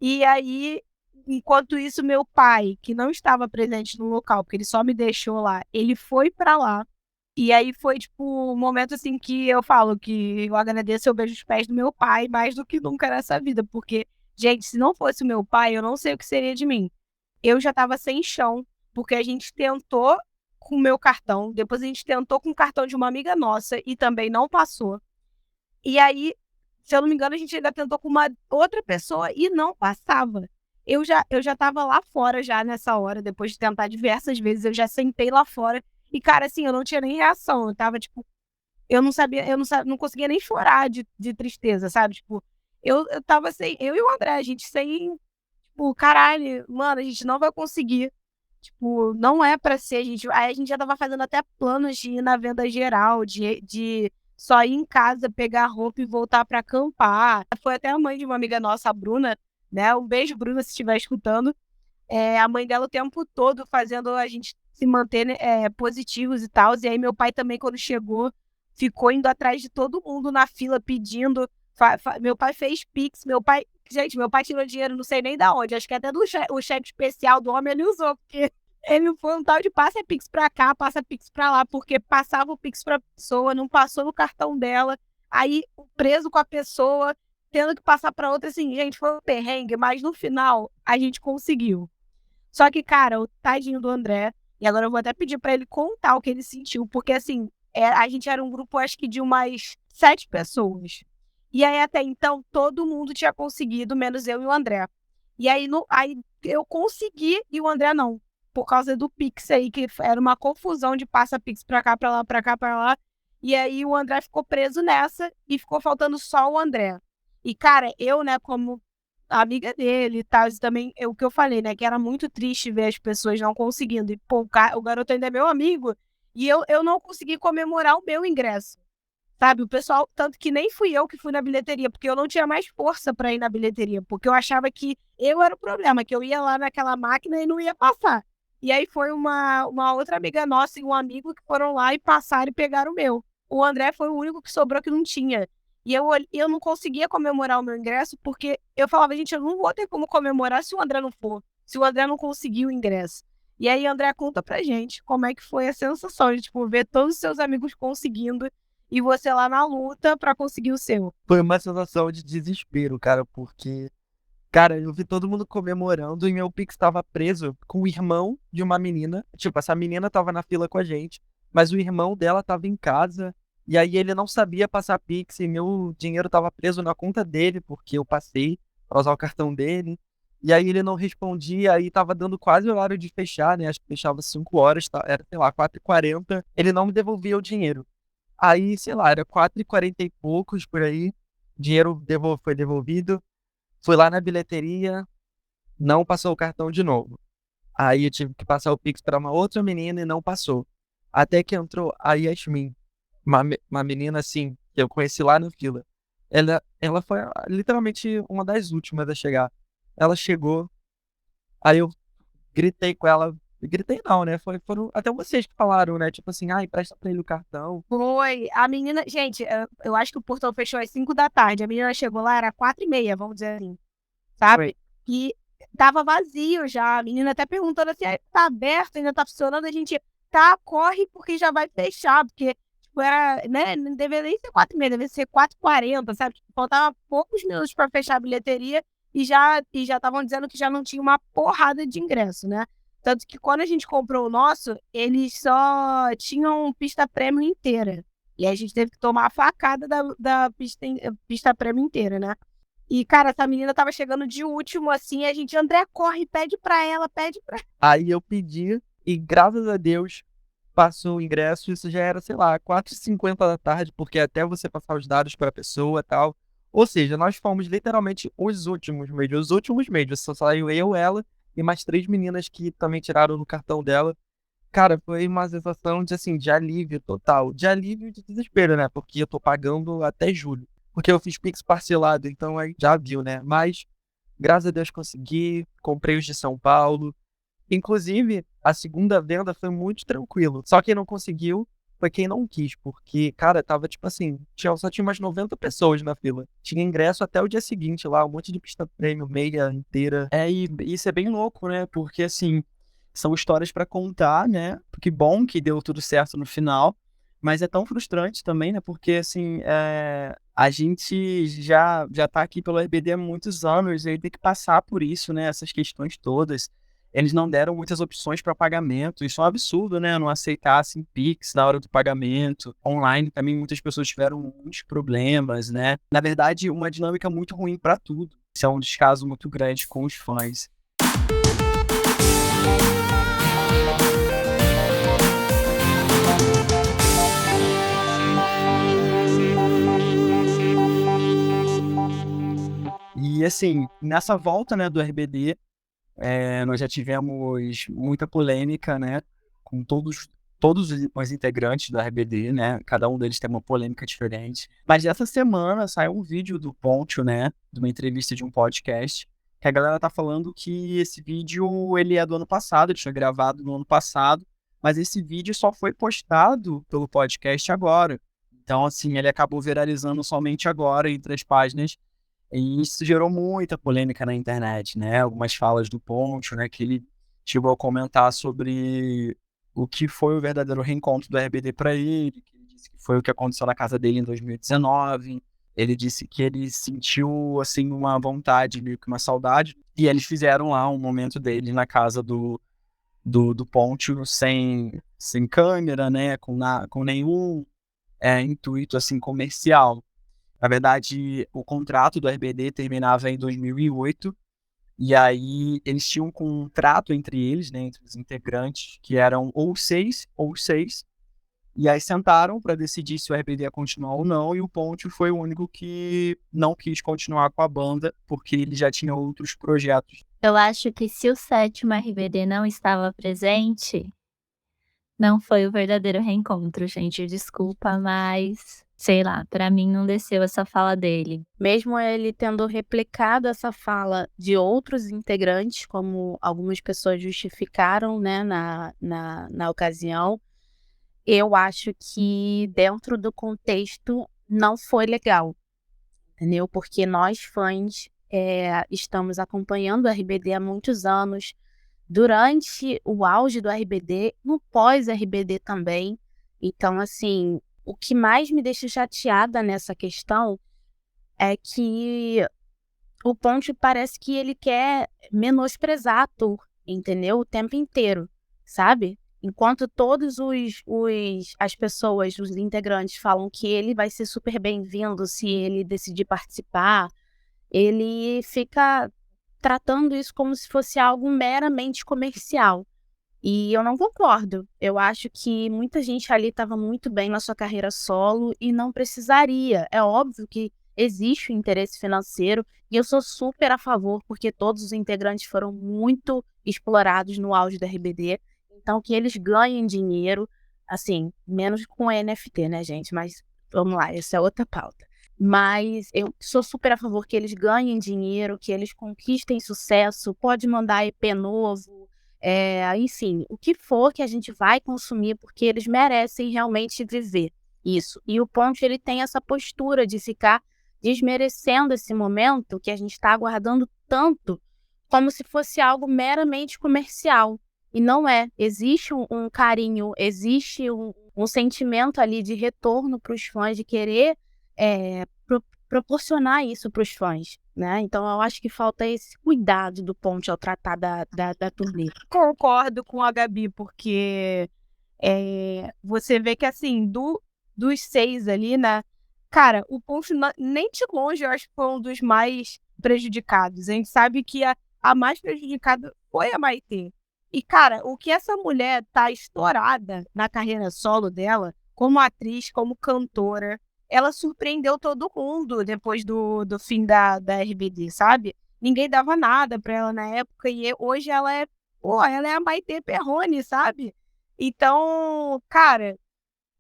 E aí, enquanto isso, meu pai, que não estava presente no local, porque ele só me deixou lá, ele foi pra lá. E aí foi, tipo, um momento, assim, que eu falo que eu agradeço, eu beijo os pés do meu pai mais do que nunca nessa vida. Porque, gente, se não fosse o meu pai, eu não sei o que seria de mim. Eu já estava sem chão, porque a gente tentou com o meu cartão, depois a gente tentou com o cartão de uma amiga nossa e também não passou. E aí, se eu não me engano, a gente ainda tentou com uma outra pessoa e não passava. Eu já estava lá fora já nessa hora, depois de tentar diversas vezes, eu já sentei lá fora e, cara, assim, eu não tinha nem reação, eu tava, tipo, eu não conseguia nem chorar de tristeza, sabe? Tipo, eu tava sem, eu e o André, a gente sem, tipo, caralho, mano, a gente não vai conseguir. Tipo, não é pra ser, aí a gente já tava fazendo até planos de ir na venda geral, de só ir em casa, pegar roupa e voltar pra acampar. Foi até a mãe de uma amiga nossa, a Bruna, né? Um beijo, Bruna, se estiver escutando. A mãe dela o tempo todo fazendo a gente se manter, né, positivos e tal. E aí meu pai também, quando chegou, ficou indo atrás de todo mundo na fila pedindo. Meu pai fez Pix, gente, meu pai tirou dinheiro não sei nem da onde, acho que até o cheque especial do homem ele usou, porque ele foi um tal de passa Pix pra cá, passa Pix pra lá, porque passava o Pix pra pessoa, não passou no cartão dela, aí preso com a pessoa, tendo que passar pra outra, assim, gente, foi um perrengue, mas no final a gente conseguiu. Só que, cara, o tadinho do André, e agora eu vou até pedir pra ele contar o que ele sentiu, porque, assim, a gente era um grupo, acho que de umas 7 pessoas. E aí, até então, todo mundo tinha conseguido, menos eu e o André. E aí, aí eu consegui e o André não. Por causa do Pix aí, que era uma confusão de passa Pix pra cá, pra lá, pra cá, pra lá. E aí o André ficou preso nessa e ficou faltando só o André. E, cara, eu, né, como amiga dele e tal, isso também é o que eu falei, né, que era muito triste ver as pessoas não conseguindo. E, pô, o garoto ainda é meu amigo e eu não consegui comemorar o meu ingresso. Sabe, o pessoal, tanto que nem fui eu que fui na bilheteria, porque eu não tinha mais força para ir na bilheteria, porque eu achava que eu era o problema, que eu ia lá naquela máquina e não ia passar. E aí foi uma outra amiga nossa e um amigo que foram lá e passaram e pegaram o meu. O André foi o único que sobrou que não tinha. E eu não conseguia comemorar o meu ingresso, porque eu falava, gente, eu não vou ter como comemorar se o André não for, se o André não conseguir o ingresso. E aí, André, conta pra gente como é que foi a sensação de, tipo, ver todos os seus amigos conseguindo e você lá na luta pra conseguir o seu. Foi uma sensação de desespero, cara, porque, cara, eu vi todo mundo comemorando e meu Pix estava preso com o irmão de uma menina. Tipo, essa menina tava na fila com a gente, mas o irmão dela tava em casa. E aí ele não sabia passar Pix e meu dinheiro tava preso na conta dele, porque eu passei pra usar o cartão dele. E aí ele não respondia, aí tava dando quase o horário de fechar, né? Acho que fechava 5 horas, era, sei lá, 4h40. Ele não me devolvia o dinheiro. Aí, sei lá, era 4h40 e poucos por aí. Dinheiro foi devolvido. Fui lá na bilheteria, não passou o cartão de novo. Aí eu tive que passar o Pix para uma outra menina e não passou. Até que entrou a Yasmin, uma menina assim, que eu conheci lá na fila. Ela foi literalmente uma das últimas a chegar. Ela chegou, aí eu gritei com ela. Gritei não, né? Foram até vocês que falaram, né? Tipo assim, ai, empresta pra ele o cartão. Foi. A menina. Gente, eu acho que o portão fechou às 5 da tarde. A menina chegou lá, era 4h30, vamos dizer assim. Sabe? E tava vazio já. A menina até perguntando assim: tá aberto, ainda tá funcionando? A gente, tá, corre porque já vai fechar. Porque, tipo, era, né? Não deveria nem ser 4h30, deveria ser 4h40, sabe? Tipo, faltava poucos minutos pra fechar a bilheteria e já estavam dizendo que já não tinha uma porrada de ingresso, né? Tanto que quando a gente comprou o nosso, eles só tinham pista premium inteira. E aí a gente teve que tomar a facada da pista premium inteira, né? E, cara, essa menina tava chegando de último, assim, e a gente, André, corre, pede pra ela, pede pra... Aí eu pedi e, graças a Deus, passou o ingresso. Isso já era, sei lá, 4h50 da tarde, porque até você passar os dados para a pessoa e tal. Ou seja, nós fomos literalmente os últimos mesmo. Os últimos mesmo. Só saiu eu, ela e mais 3 meninas que também tiraram no cartão dela. Cara, foi uma sensação de, assim, de alívio total. De alívio e de desespero, né? Porque eu tô pagando até julho. Porque eu fiz Pix parcelado, então aí já viu, né? Mas, graças a Deus, consegui. Comprei os de São Paulo. Inclusive, a segunda venda foi muito tranquilo. Só quem não conseguiu foi quem não quis, porque, cara, tava tipo assim, só tinha umas 90 pessoas na fila. Tinha ingresso até o dia seguinte lá, um monte de pista premium, meia inteira. E isso é bem louco, né? Porque, assim, são histórias pra contar, né? Que bom que deu tudo certo no final, mas é tão frustrante também, né? Porque, assim, a gente já tá aqui pelo RBD há muitos anos e aí tem que passar por isso, né? Essas questões todas. Eles não deram muitas opções para pagamento. Isso é um absurdo, né? Não aceitassem Pix na hora do pagamento. Online também muitas pessoas tiveram muitos problemas, né? Na verdade, uma dinâmica muito ruim para tudo. Isso é um descaso muito grande com os fãs. E assim, nessa volta, né, do RBD, nós já tivemos muita polêmica, né, com todos os integrantes do RBD, né, cada um deles tem uma polêmica diferente. Mas essa semana saiu um vídeo do Pontio, né, de uma entrevista de um podcast, que a galera tá falando que esse vídeo, ele é do ano passado, ele foi gravado no ano passado, mas esse vídeo só foi postado pelo podcast agora. Então, assim, ele acabou viralizando somente agora entre as páginas. E isso gerou muita polêmica na internet, né? Algumas falas do Poncho, né? Que ele chegou a comentar sobre o que foi o verdadeiro reencontro do RBD para ele. Que ele disse que foi o que aconteceu na casa dele em 2019. Ele disse que ele sentiu, assim, uma vontade, meio que uma saudade. E eles fizeram lá um momento dele na casa do Poncho sem câmera, né? Com nenhum intuito, assim, comercial. Na verdade, o contrato do RBD terminava em 2008, e aí eles tinham um contrato entre eles, né, entre os integrantes, que eram ou seis, E aí sentaram para decidir se o RBD ia continuar ou não, e o Ponte foi o único que não quis continuar com a banda, porque ele já tinha outros projetos. Eu acho que se o sétimo RBD não estava presente, não foi o verdadeiro reencontro, gente. Desculpa, mas sei lá, pra mim não desceu essa fala dele. Mesmo ele tendo replicado essa fala de outros integrantes, como algumas pessoas justificaram, né, na ocasião, eu acho que dentro do contexto não foi legal, entendeu? Porque nós fãs estamos acompanhando o RBD há muitos anos, durante o auge do RBD, no pós-RBD também. Então, assim, o que mais me deixa chateada nessa questão é que o Ponte parece que ele quer menosprezar Arthur, entendeu? O tempo inteiro, sabe? Enquanto todos as pessoas, os integrantes falam que ele vai ser super bem-vindo se ele decidir participar, ele fica tratando isso como se fosse algo meramente comercial. E eu não concordo. Eu acho que muita gente ali estava muito bem na sua carreira solo e não precisaria. É óbvio que existe o interesse financeiro e eu sou super a favor, porque todos os integrantes foram muito explorados no auge da RBD. Então, que eles ganhem dinheiro, assim, menos com NFT, né, gente? Mas vamos lá, essa é outra pauta. Mas eu sou super a favor que eles ganhem dinheiro, que eles conquistem sucesso, pode mandar EP novo, enfim, o que for que a gente vai consumir, porque eles merecem realmente viver isso. E o Ponte, ele tem essa postura de ficar desmerecendo esse momento que a gente está aguardando tanto, como se fosse algo meramente comercial. E não é. Existe um carinho, existe um sentimento ali de retorno para os fãs, de querer proporcionar isso para os fãs, né? Então eu acho que falta esse cuidado do Ponte ao tratar da turnê. Concordo com a Gabi, porque você vê que, assim, dos 6 ali, né? Cara, o Ponte nem de longe eu acho que foi um dos mais prejudicados. A gente sabe que a mais prejudicada foi a Maitê. E, cara, o que essa mulher tá estourada na carreira solo dela, como atriz, como cantora, ela surpreendeu todo mundo depois do fim da RBD, sabe? Ninguém dava nada pra ela na época e hoje ela é a Maitê Perrone, sabe? Então, cara,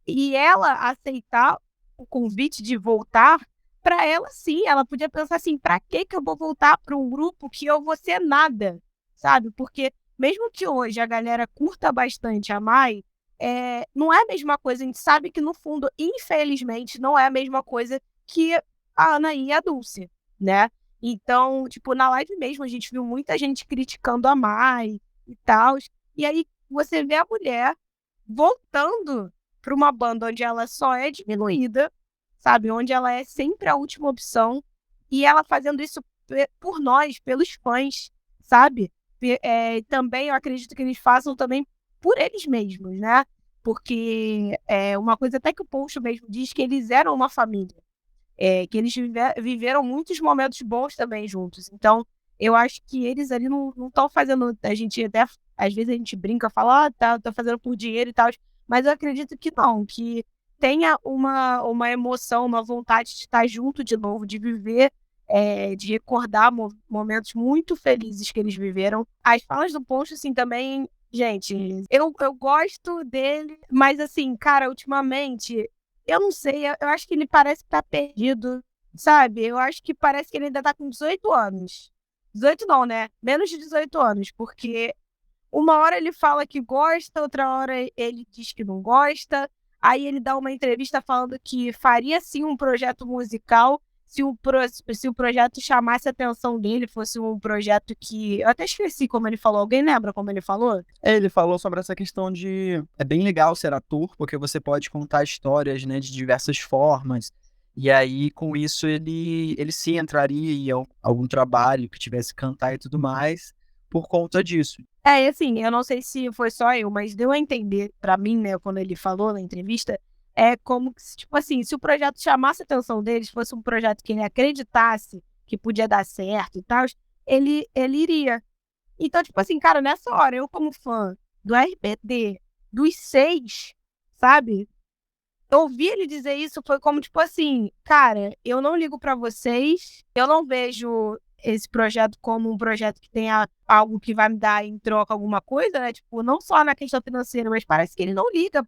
e ela aceitar o convite de voltar, pra ela sim, ela podia pensar assim, pra que eu vou voltar pra um grupo que eu vou ser nada, sabe? Porque mesmo que hoje a galera curta bastante a Mai, não é a mesma coisa, a gente sabe que no fundo, infelizmente, não é a mesma coisa que a Anaí e a Dulce, né? Então, tipo, na live mesmo, a gente viu muita gente criticando a Mai e tal, e aí você vê a mulher voltando para uma banda onde ela só é diminuída, sabe? Onde ela é sempre a última opção, e ela fazendo isso por nós, pelos fãs, sabe? Também eu acredito que eles façam também por eles mesmos, né? Porque uma coisa até que o Poncho mesmo diz que eles eram uma família, que eles viveram muitos momentos bons também juntos. Então, eu acho que eles ali não estão fazendo. A gente até, às vezes a gente brinca, fala, tá fazendo por dinheiro e tal, mas eu acredito que não, que tenha uma emoção, uma vontade de estar junto de novo, de viver, de recordar momentos muito felizes que eles viveram. As falas do Poncho, assim, também, gente, eu gosto dele, mas assim, cara, ultimamente, eu não sei, eu acho que ele parece estar perdido, sabe? Eu acho que parece que ele ainda tá com 18 anos. 18 não, né? Menos de 18 anos, porque uma hora ele fala que gosta, outra hora ele diz que não gosta, aí ele dá uma entrevista falando que faria sim um projeto musical se o projeto chamasse a atenção dele, fosse um projeto que... Eu até esqueci como ele falou, alguém lembra como ele falou? Ele falou sobre essa questão de... É bem legal ser ator, porque você pode contar histórias, né, de diversas formas. E aí, com isso, ele sim entraria em algum trabalho que tivesse que cantar e tudo mais, por conta disso. Assim, eu não sei se foi só eu, mas deu a entender pra mim, né, quando ele falou na entrevista, como se, tipo assim, se o projeto chamasse a atenção deles, fosse um projeto que ele acreditasse que podia dar certo e tal, ele iria. Então, tipo assim, cara, nessa hora, eu como fã do RBD, dos 6, sabe? eu ouvi ele dizer isso, foi como, tipo assim, cara, eu não ligo pra vocês, eu não vejo esse projeto como um projeto que tenha algo que vai me dar em troca alguma coisa, né? Tipo, não só na questão financeira, mas parece que ele não liga,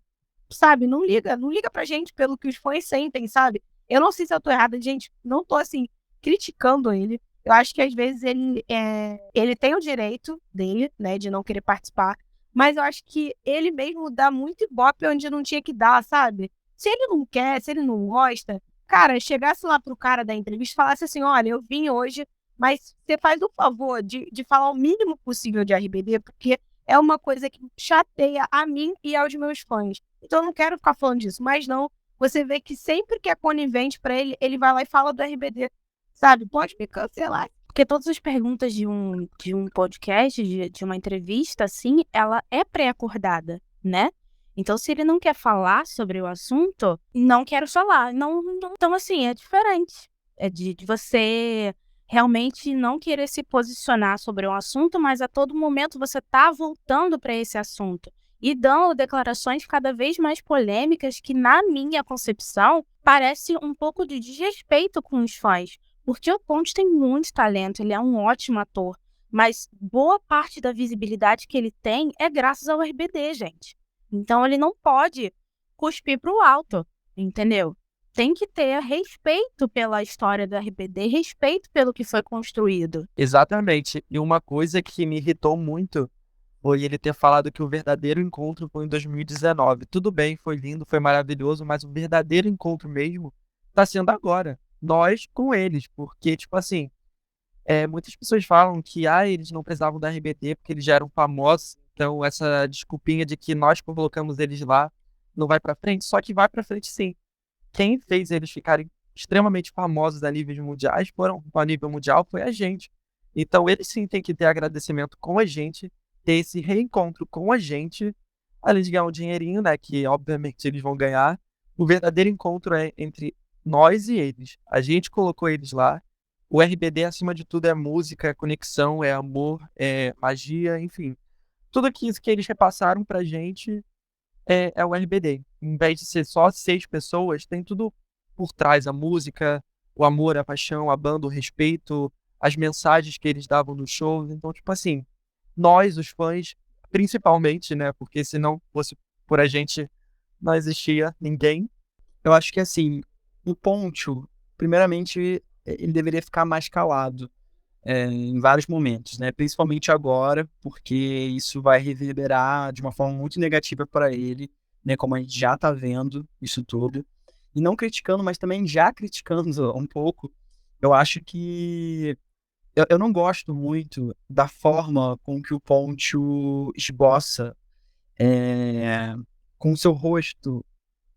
sabe? Não liga pra gente pelo que os fãs sentem, sabe? Eu não sei se eu tô errada, gente, não tô, assim, criticando ele. Eu acho que às vezes ele tem o direito dele, né, de não querer participar, mas eu acho que ele mesmo dá muito ibope onde não tinha que dar, sabe? Se ele não quer, se ele não gosta, cara, chegasse lá pro cara da entrevista e falasse assim: olha, eu vim hoje, mas você faz o favor de falar o mínimo possível de RBD, porque é uma coisa que chateia a mim e aos meus fãs. Então eu não quero ficar falando disso, mas não. Você vê que sempre que é conivente pra ele, ele vai lá e fala do RBD, sabe? Pode me cancelar. Porque todas as perguntas de um podcast, de uma entrevista, assim, ela é pré-acordada, né? Então, se ele não quer falar sobre o assunto, não quero falar. Então, assim, é diferente. É de você realmente não querer se posicionar sobre um assunto, mas a todo momento você tá voltando para esse assunto e dando declarações cada vez mais polêmicas que, na minha concepção, parece um pouco de desrespeito com os fãs. Porque o Ponte tem muito talento, ele é um ótimo ator, mas boa parte da visibilidade que ele tem é graças ao RBD, gente. Então ele não pode cuspir pro alto, entendeu? Tem que ter respeito pela história do RBD, respeito pelo que foi construído. Exatamente. E uma coisa que me irritou muito foi ele ter falado que o verdadeiro encontro foi em 2019. Tudo bem, foi lindo, foi maravilhoso, mas o verdadeiro encontro mesmo tá sendo agora. Nós com eles, porque, tipo assim, muitas pessoas falam que eles não precisavam da RBD porque eles já eram famosos, então essa desculpinha de que nós colocamos eles lá não vai pra frente, só que vai pra frente sim. Quem fez eles ficarem extremamente famosos a níveis mundiais, a nível mundial, foi a gente. Então eles sim têm que ter agradecimento com a gente, ter esse reencontro com a gente, além de ganhar um dinheirinho, né, que obviamente eles vão ganhar. O verdadeiro encontro é entre nós e eles. A gente colocou eles lá. O RBD, acima de tudo, é música, é conexão, é amor, é magia, enfim. Tudo aquilo que eles repassaram pra gente é o RBD. Em vez de ser só 6 pessoas, tem tudo por trás. A música, o amor, a paixão, a banda, o respeito, as mensagens que eles davam nos shows. Então, tipo assim, nós, os fãs, principalmente, né? Porque se não fosse por a gente, não existia ninguém. Eu acho que, assim, o Poncho, primeiramente, ele deveria ficar mais calado em vários momentos, né? Principalmente agora, porque isso vai reverberar de uma forma muito negativa para ele, né? Como a gente já tá vendo isso tudo. E não criticando, mas também já criticando um pouco. Eu acho que eu não gosto muito da forma com que o Poncho esboça com o seu rosto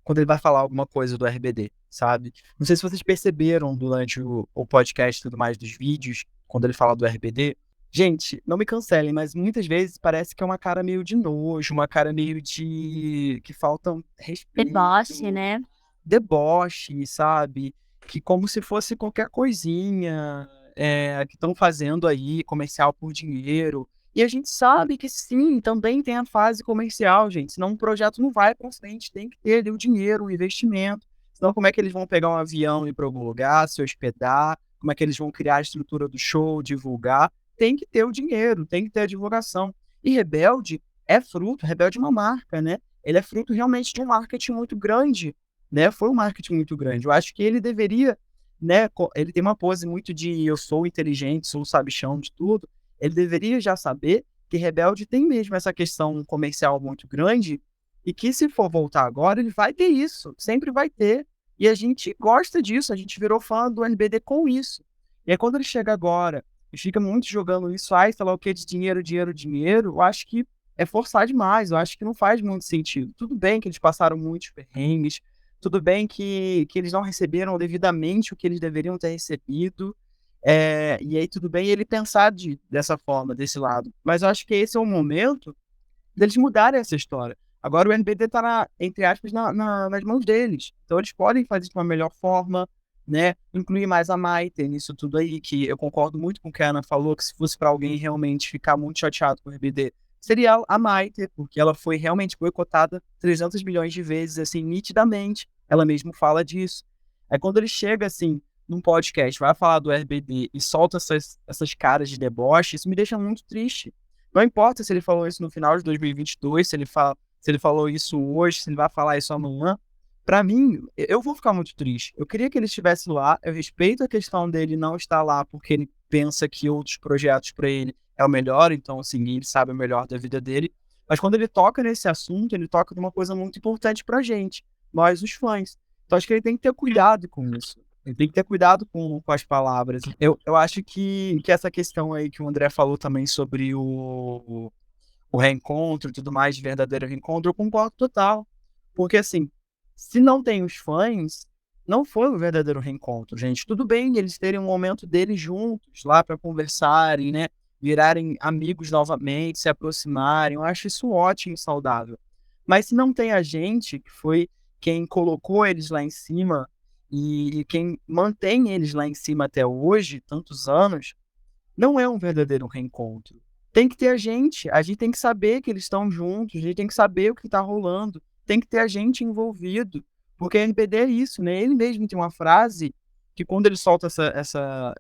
quando ele vai falar alguma coisa do RBD, sabe? Não sei se vocês perceberam durante o podcast e tudo mais dos vídeos, quando ele fala do RBD. Gente, não me cancelem, mas muitas vezes parece que é uma cara meio de nojo, uma cara meio de que falta respeito, Deboche, né? deboche, sabe? Que como se fosse qualquer coisinha que estão fazendo aí, comercial por dinheiro. E a gente sabe que sim, também tem a fase comercial, gente. Senão um projeto não vai para frente, tem que ter ali o dinheiro, o investimento. Senão como é que eles vão pegar um avião e ir para algum lugar, se hospedar? Como é que eles vão criar a estrutura do show, divulgar? Tem que ter o dinheiro, tem que ter a divulgação. E Rebelde Rebelde é uma marca, né? Ele é fruto realmente de um marketing muito grande, né? Foi um marketing muito grande. Eu acho que ele deveria, né? Ele tem uma pose muito de eu sou inteligente, sou sabichão de tudo. Ele deveria já saber que Rebelde tem mesmo essa questão comercial muito grande e que se for voltar agora, ele vai ter isso, sempre vai ter. E a gente gosta disso, a gente virou fã do NBD com isso. E aí quando ele chega agora e fica muito jogando isso, sei lá o que, de dinheiro, dinheiro, dinheiro, eu acho que é forçar demais, eu acho que não faz muito sentido. Tudo bem que eles passaram muitos perrengues, tudo bem que eles não receberam devidamente o que eles deveriam ter recebido, e aí tudo bem ele pensar dessa forma, desse lado. Mas eu acho que esse é o momento deles mudarem essa história. Agora o NBD está, entre aspas, nas mãos deles. Então eles podem fazer de uma melhor forma, né? Incluir mais a Maite nisso tudo aí, que eu concordo muito com o que a Ana falou, que se fosse para alguém realmente ficar muito chateado com o RBD, seria a Maite, porque ela foi realmente boicotada 300 milhões de vezes, assim, nitidamente. ela mesma fala disso. Aí quando ele chega, assim, num podcast, vai falar do RBD e solta essas caras de deboche, isso me deixa muito triste. Não importa se ele falou isso no final de 2022, se ele falou isso hoje, se ele vai falar isso amanhã. Pra mim, eu vou ficar muito triste. Eu queria que ele estivesse lá. Eu respeito a questão dele não estar lá porque ele pensa que outros projetos pra ele é o melhor, então, assim, ele sabe o melhor da vida dele. Mas quando ele toca nesse assunto, ele toca numa coisa muito importante pra gente, nós, os fãs. Então, acho que ele tem que ter cuidado com isso. Ele tem que ter cuidado com as palavras. Eu acho que essa questão aí que o André falou também sobre o reencontro e tudo mais, de verdadeiro reencontro, eu concordo total. Porque, assim, se não tem os fãs, não foi o verdadeiro reencontro, gente. Tudo bem eles terem um momento deles juntos lá para conversarem, né? Virarem amigos novamente, se aproximarem. Eu acho isso ótimo e saudável. Mas se não tem a gente, que foi quem colocou eles lá em cima e quem mantém eles lá em cima até hoje, tantos anos, não é um verdadeiro reencontro. Tem que ter a gente tem que saber que eles estão juntos, a gente tem que saber o que está rolando, tem que ter a gente envolvido, porque RBD é isso, né? Ele mesmo tem uma frase que quando ele solta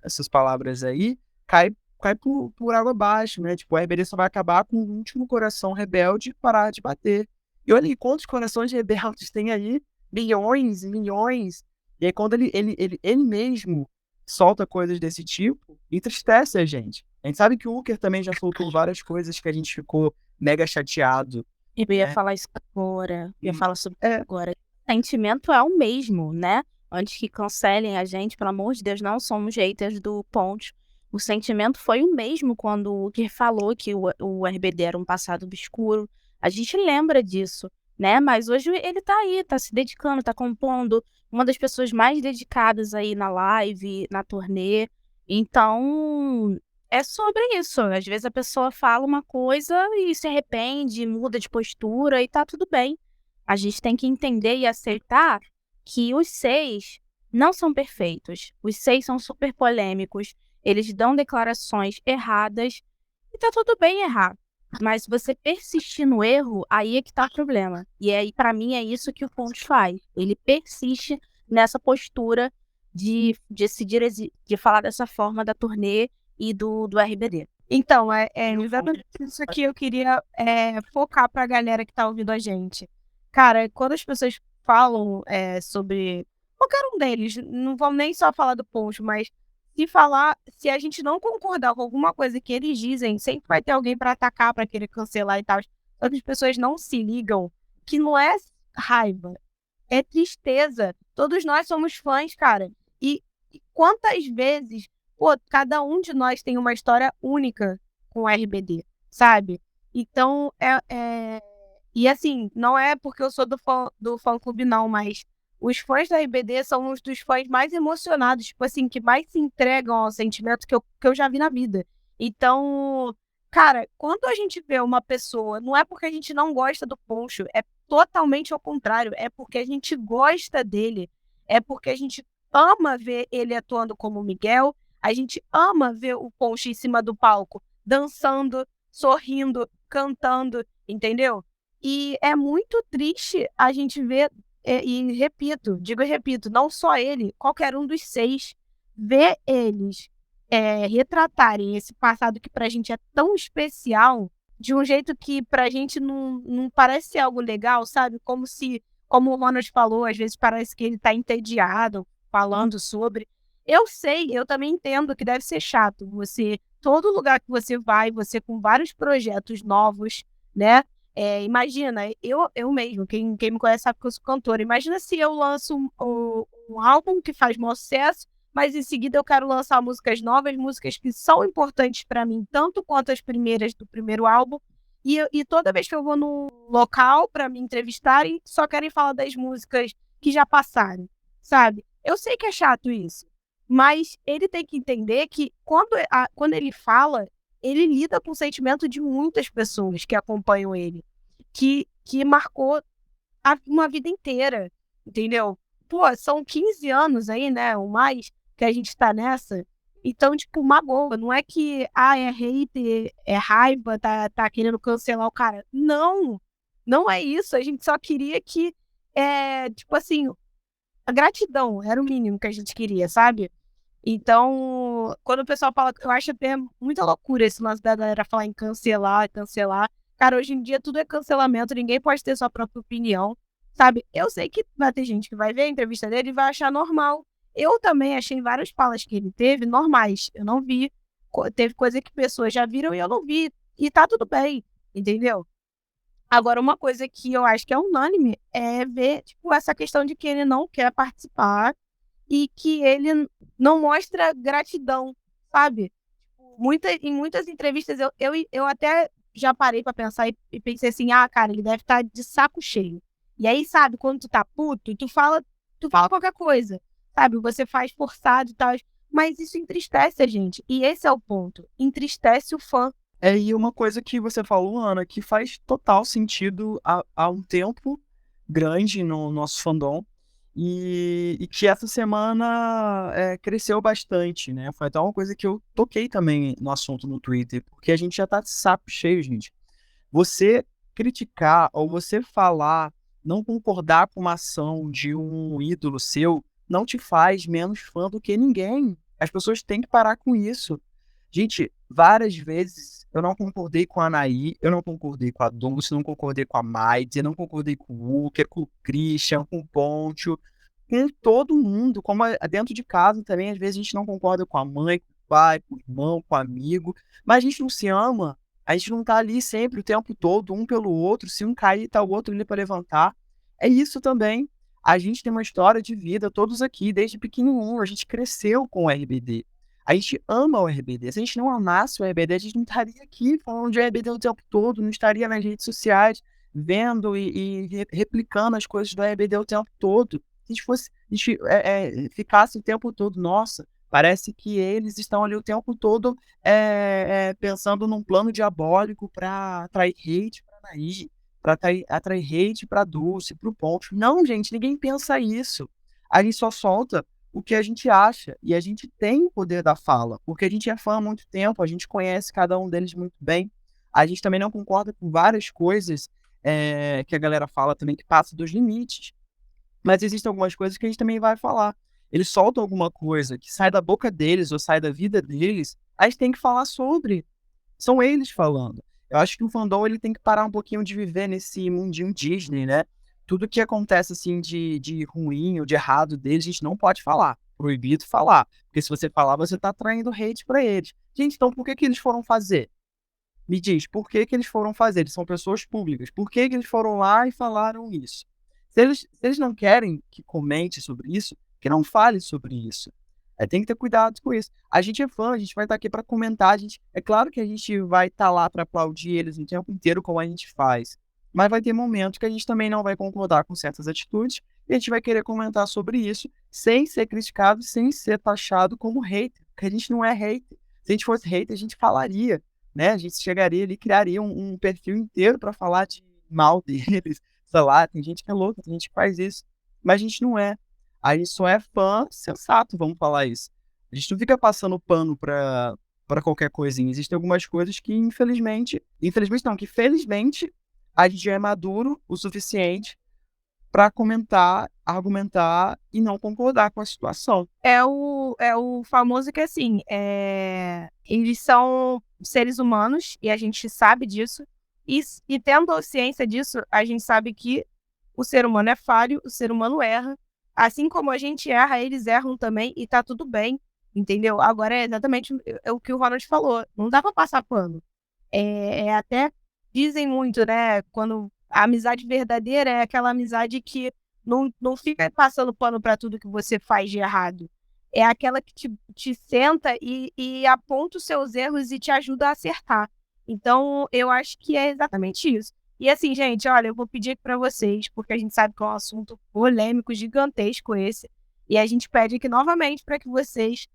essas palavras aí, cai por água abaixo, né? Tipo, o RBD só vai acabar com o último coração rebelde parar de bater. E olha aí quantos corações rebeldes tem aí, milhões e milhões. E aí quando ele mesmo solta coisas desse tipo, entristece a gente. A gente sabe que o Uker também já soltou várias coisas que a gente ficou mega chateado. Eu ia É. falar isso agora. Eu ia falar sobre É. isso agora. O sentimento é o mesmo, né? Antes que cancelem a gente, pelo amor de Deus, não somos haters do Ponte. O sentimento foi o mesmo quando o Uker falou que o RBD era um passado obscuro. A gente lembra disso, né? Mas hoje ele tá aí, tá se dedicando, tá compondo. Uma das pessoas mais dedicadas aí na live, na turnê. Então, é sobre isso. Às vezes a pessoa fala uma coisa e se arrepende, muda de postura e tá tudo bem. A gente tem que entender e aceitar que os 6 não são perfeitos. Os 6 são super polêmicos. Eles dão declarações erradas e tá tudo bem errar. Mas se você persistir no erro, aí é que tá o problema. E aí, pra mim, é isso que o Ponte faz. Ele persiste nessa postura de falar dessa forma da turnê e do RBD. Então, é exatamente isso que eu queria focar pra galera que tá ouvindo a gente. Cara, quando as pessoas falam sobre qualquer um deles, não vamos nem só falar do Poncho, mas se a gente não concordar com alguma coisa que eles dizem, sempre vai ter alguém pra atacar, pra querer cancelar e tal. Só que as pessoas não se ligam que não é raiva, é tristeza. Todos nós somos fãs, cara. E quantas vezes, pô, cada um de nós tem uma história única com o RBD, sabe? Então, e assim, não é porque eu sou do fã-clube, não, mas os fãs da RBD são uns dos fãs mais emocionados, tipo assim, que mais se entregam ao sentimento que eu já vi na vida. Então, cara, quando a gente vê uma pessoa, não é porque a gente não gosta do Poncho, é totalmente ao contrário, é porque a gente gosta dele, é porque a gente ama ver ele atuando como Miguel, a gente ama ver o Poncho em cima do palco, dançando, sorrindo, cantando, entendeu? E é muito triste a gente ver, e repito, não só ele, qualquer um dos 6, ver eles retratarem esse passado que pra gente é tão especial, de um jeito que pra gente não parece ser algo legal, sabe? Como o Ronald falou, às vezes parece que ele tá entediado falando sobre. Eu sei, eu também entendo que deve ser chato. Todo lugar que você vai, você com vários projetos novos, né? Imagina, eu mesmo, quem me conhece sabe que eu sou cantora. Imagina se eu lanço um álbum que faz maior sucesso, mas em seguida eu quero lançar músicas novas, músicas que são importantes para mim, tanto quanto as primeiras do primeiro álbum. E toda vez que eu vou num local para me entrevistarem, só querem falar das músicas que já passaram, sabe? Eu sei que é chato isso, mas ele tem que entender que quando ele fala, ele lida com o sentimento de muitas pessoas que acompanham ele, que marcou uma vida inteira, entendeu? Pô, são 15 anos aí, né, ou mais, que a gente tá nessa. Então, tipo, magoa. Não é que, é hater, é raiva, tá querendo cancelar o cara. Não, não é isso. A gente só queria que, tipo assim, a gratidão era o mínimo que a gente queria, sabe? Então, quando o pessoal fala, eu acho até muita loucura esse lance da galera falar em cancelar, cancelar. Cara, hoje em dia tudo é cancelamento, ninguém pode ter sua própria opinião, sabe? Eu sei que vai ter gente que vai ver a entrevista dele e vai achar normal. Eu também achei várias falas que ele teve normais. Eu não vi. Teve coisa que pessoas já viram e eu não vi. E tá tudo bem, entendeu? Agora, uma coisa que eu acho que é unânime é ver, tipo, essa questão de que ele não quer participar e que ele não mostra gratidão, sabe? Em muitas entrevistas eu até já parei pra pensar e pensei assim, cara, ele deve estar de saco cheio. E aí, sabe, quando tu tá puto, tu fala qualquer coisa, sabe? Você faz forçado e tal, mas isso entristece a gente. E esse é o ponto, entristece o fã. E uma coisa que você falou, Ana, que faz total sentido há um tempo grande no nosso fandom, e que essa semana cresceu bastante, né? Foi até uma coisa que eu toquei também no assunto no Twitter, porque a gente já tá de saco cheio, gente. Você criticar ou você falar, não concordar com uma ação de um ídolo seu, não te faz menos fã do que ninguém. As pessoas têm que parar com isso. Gente, várias vezes eu não concordei com a Anaí, eu não concordei com a Dulce, não concordei com a Maide, eu não concordei com o Uker, com o Christian, com o Pontio, com todo mundo, como dentro de casa também, às vezes a gente não concorda com a mãe, com o pai, com o irmão, com o amigo, mas a gente não se ama, a gente não tá ali sempre, o tempo todo, um pelo outro, se um cair, tá o outro ali para levantar. É isso também. A gente tem uma história de vida, todos aqui, desde pequenininho, a gente cresceu com o RBD. A gente ama o RBD. Se a gente não amasse o RBD, a gente não estaria aqui falando de RBD o tempo todo, não estaria nas redes sociais vendo e replicando as coisas do RBD o tempo todo. Se a gente ficasse o tempo todo, nossa, parece que eles estão ali o tempo todo pensando num plano diabólico para atrair hate para Anaí, para atrair hate para Dulce, para o Ponto. Não, gente, ninguém pensa isso. A gente só solta o que a gente acha, e a gente tem o poder da fala, porque a gente é fã há muito tempo, a gente conhece cada um deles muito bem, a gente também não concorda com várias coisas que a galera fala também que passa dos limites, mas existem algumas coisas que a gente também vai falar. Eles soltam alguma coisa que sai da boca deles ou sai da vida deles, a gente tem que falar sobre. São eles falando. Eu acho que o fandom ele tem que parar um pouquinho de viver nesse mundinho Disney, né? Tudo que acontece assim de ruim ou de errado deles, a gente não pode falar. Proibido falar. Porque se você falar, você tá atraindo hate pra eles. Gente, então por que eles foram fazer? Me diz, por que eles foram fazer? Eles são pessoas públicas. Por que eles foram lá e falaram isso? Se eles não querem que comente sobre isso, que não fale sobre isso. Tem que ter cuidado com isso. A gente é fã, a gente vai estar aqui para comentar. É claro que a gente vai estar lá para aplaudir eles o tempo inteiro, como a gente faz. Mas vai ter momentos que a gente também não vai concordar com certas atitudes e a gente vai querer comentar sobre isso sem ser criticado, sem ser taxado como hater. Porque a gente não é hater. Se a gente fosse hater, a gente falaria, né? A gente chegaria ali e criaria um perfil inteiro para falar de mal deles. Sei lá, tem gente que é louca, tem gente que faz isso. Mas a gente não é. A gente só é fã sensato, vamos falar isso. A gente não fica passando pano pra qualquer coisinha. Existem algumas coisas que, infelizmente não, que felizmente a gente já é maduro o suficiente para comentar, argumentar e não concordar com a situação. É o famoso que, assim, eles são seres humanos e a gente sabe disso. E tendo ciência disso, a gente sabe que o ser humano é falho, o ser humano erra. Assim como a gente erra, eles erram também e tá tudo bem, entendeu? Agora é exatamente o que o Ronald falou. Não dá pra passar pano. Até dizem muito, né? Quando a amizade verdadeira é aquela amizade que não fica passando pano pra tudo que você faz de errado. É aquela que te senta e aponta os seus erros e te ajuda a acertar. Então, eu acho que é exatamente isso. E assim, gente, olha, eu vou pedir aqui pra vocês, porque a gente sabe que é um assunto polêmico, gigantesco esse, e a gente pede aqui novamente para que vocês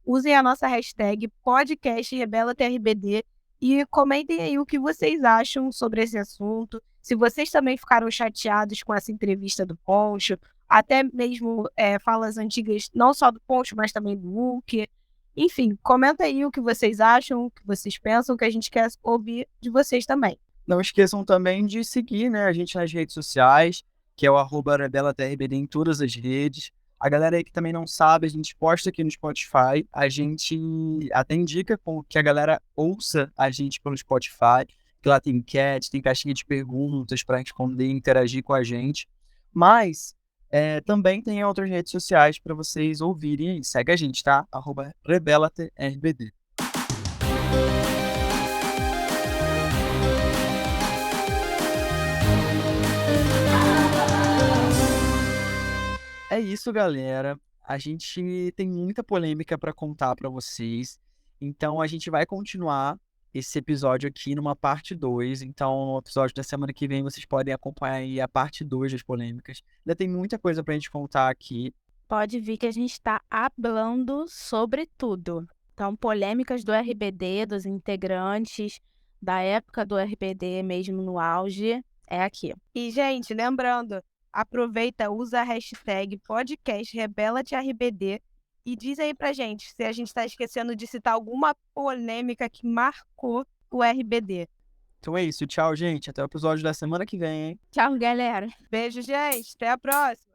usem a nossa hashtag podcastRebelaTRBD e comentem aí o que vocês acham sobre esse assunto, se vocês também ficaram chateados com essa entrevista do Poncho, até mesmo falas antigas, não só do Poncho, mas também do Hulk. Enfim, comenta aí o que vocês acham, o que vocês pensam, que a gente quer ouvir de vocês também. Não esqueçam também de seguir, né, a gente nas redes sociais, que é o @RebelaTRBD em todas as redes. A galera aí que também não sabe, a gente posta aqui no Spotify. A gente até indica que a galera ouça a gente pelo Spotify, que lá tem enquete, tem caixinha de perguntas para responder e interagir com a gente. Mas também tem outras redes sociais para vocês ouvirem aí. Segue a gente, tá? @RebelaTRBD. É isso, galera. A gente tem muita polêmica para contar para vocês. Então, a gente vai continuar esse episódio aqui numa parte 2. Então, no episódio da semana que vem, vocês podem acompanhar aí a parte 2 das polêmicas. Ainda tem muita coisa pra gente contar aqui. Pode vir que a gente está hablando sobre tudo. Então, polêmicas do RBD, dos integrantes, da época do RBD mesmo no auge, é aqui. E, gente, lembrando, aproveita, usa a hashtag podcastRebelaTRBD e diz aí pra gente se a gente tá esquecendo de citar alguma polêmica que marcou o RBD. Então é isso. Tchau, gente. Até o episódio da semana que vem, hein? Tchau, galera. Beijo, gente. Até a próxima.